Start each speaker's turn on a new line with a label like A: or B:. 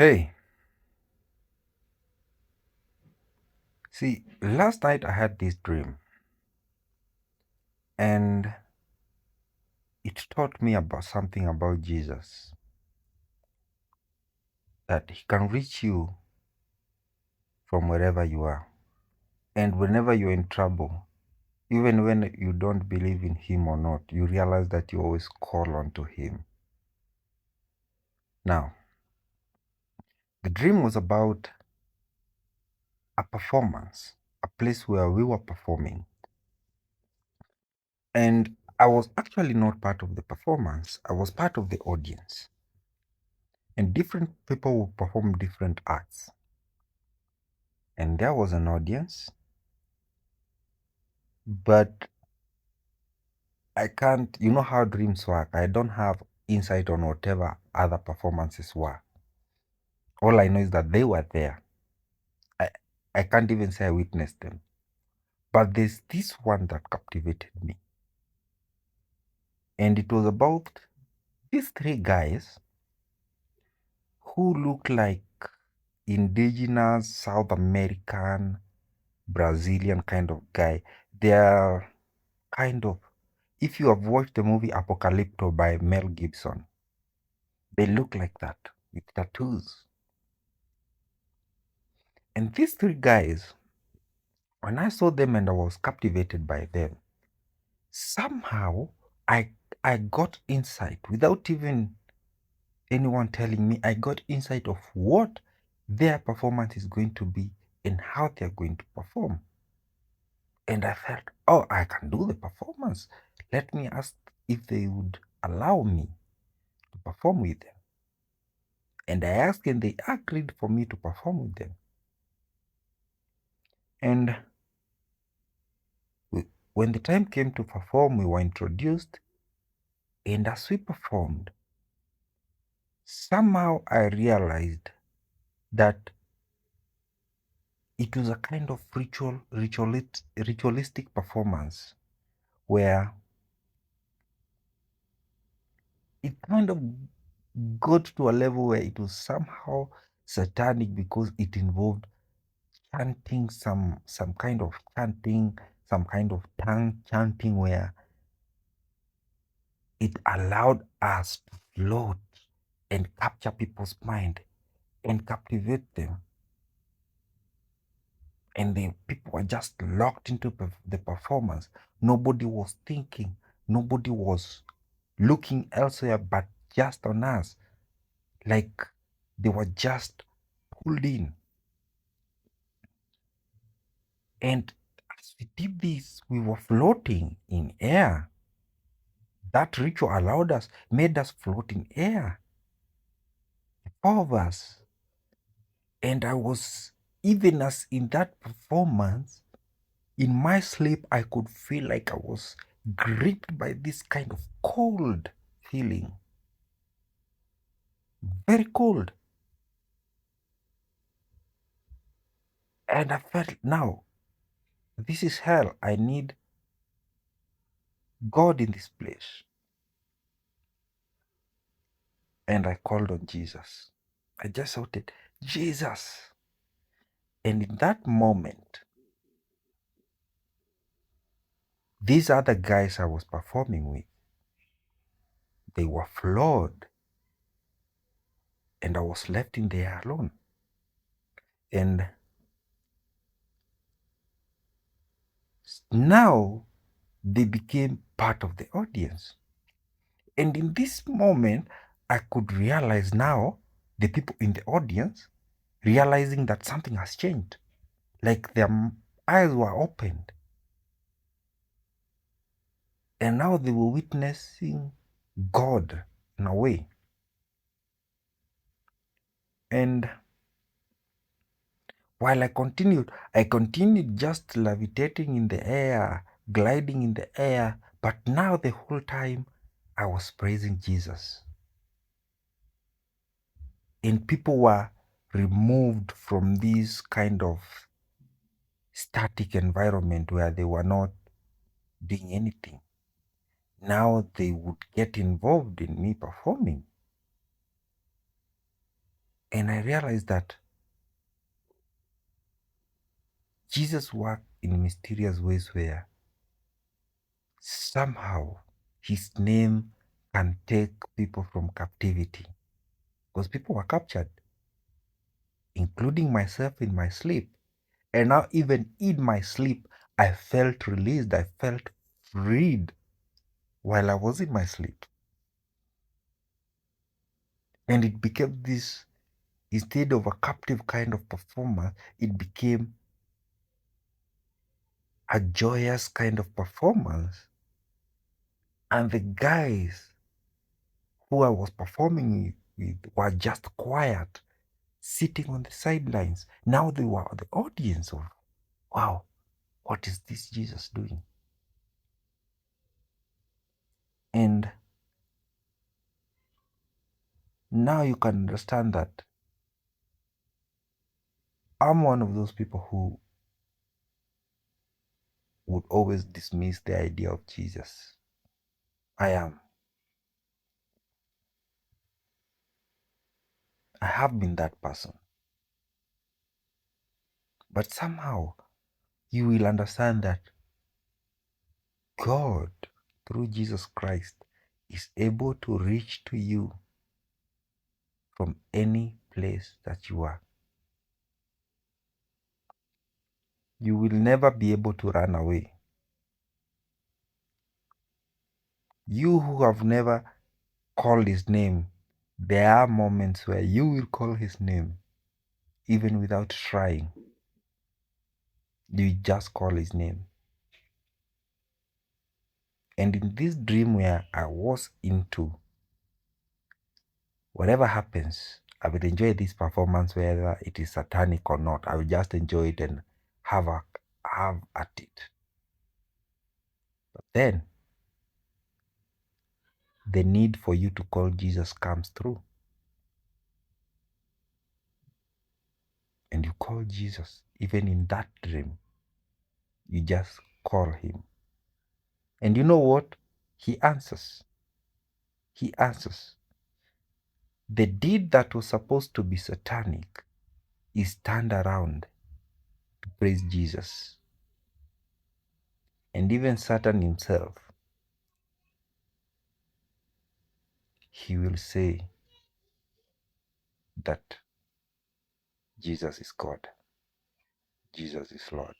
A: Hey, see, last night I had this dream and it taught me about something about Jesus that he can reach you from wherever you are. And whenever you're in trouble, even when you don't believe in him or not, you realize that you always call on to him. Now, the dream was about a performance, a place where we were performing. And I was actually not part of the performance, I was part of the audience. And different people will perform different acts. And there was an audience, but I can't, you know how dreams work. I don't have insight on whatever other performances were. All I know is that they were there. I, I can't even say I witnessed them. But there's this one that captivated me. And it was about these three guys who look like indigenous South American, Brazilian kind of guy. They're kind of, if you have watched the movie Apocalypto by Mel Gibson, they look like that with tattoos. And these three guys, when I saw them and I was captivated by them, somehow I I got insight without even anyone telling me. I got insight of what their performance is going to be and how they're going to perform. And I felt, oh, I can do the performance. Let me ask if they would allow me to perform with them. And I asked and they agreed for me to perform with them. And when the time came to perform, we were introduced, and as we performed, somehow I realized that it was a kind of ritualistic performance where it kind of got to a level where it was somehow satanic because it involved chanting, some kind of chanting, some kind of tongue chanting where it allowed us to float and capture people's mind and captivate them. And the people were just locked into the performance. Nobody was thinking, nobody was looking elsewhere but just on us. Like they were just pulled in. And as we did this, we were floating in air. That ritual allowed us, made us float in air. All of us. And I was, even as in that performance, in my sleep, I could feel like I was gripped by this kind of cold feeling. Very cold. And I felt, now, this is hell. I need God in this place. And I called on Jesus. I just shouted, Jesus. And in that moment, these other guys I was performing with, they were floored. And I was left in there alone. And now they became part of the audience. And in this moment, I could realize now the people in the audience realizing that something has changed. Like their eyes were opened. And now they were witnessing God in a way. And while I continued just levitating in the air, gliding in the air. But now the whole time I was praising Jesus. And people were removed from this kind of static environment where they were not doing anything. Now they would get involved in me performing. And I realized that Jesus worked in mysterious ways where somehow his name can take people from captivity. Because people were captured, including myself in my sleep. And now, even in my sleep, I felt released. I felt freed while I was in my sleep. And it became this, instead of a captive kind of performance, it became a joyous kind of performance. And the guys who I was performing with were just quiet, sitting on the sidelines. Now they were the audience of, wow, what is this Jesus doing? And now you can understand that I'm one of those people who would always dismiss the idea of Jesus. I am. I have been that person. But somehow you will understand that God, through Jesus Christ, is able to reach to you from any place that you are. You will never be able to run away. You who have never called his name, there are moments where you will call his name even without trying. You just call his name. And in this dream where I was into, whatever happens, I will enjoy this performance whether it is satanic or not. I will just enjoy it and have at it. But then the need for you to call Jesus comes through. And you call Jesus. Even in that dream, you just call him. And you know what? He answers. He answers. The deed that was supposed to be satanic is turned around to praise Jesus. And even Satan himself, he will say that Jesus is God. Jesus is Lord.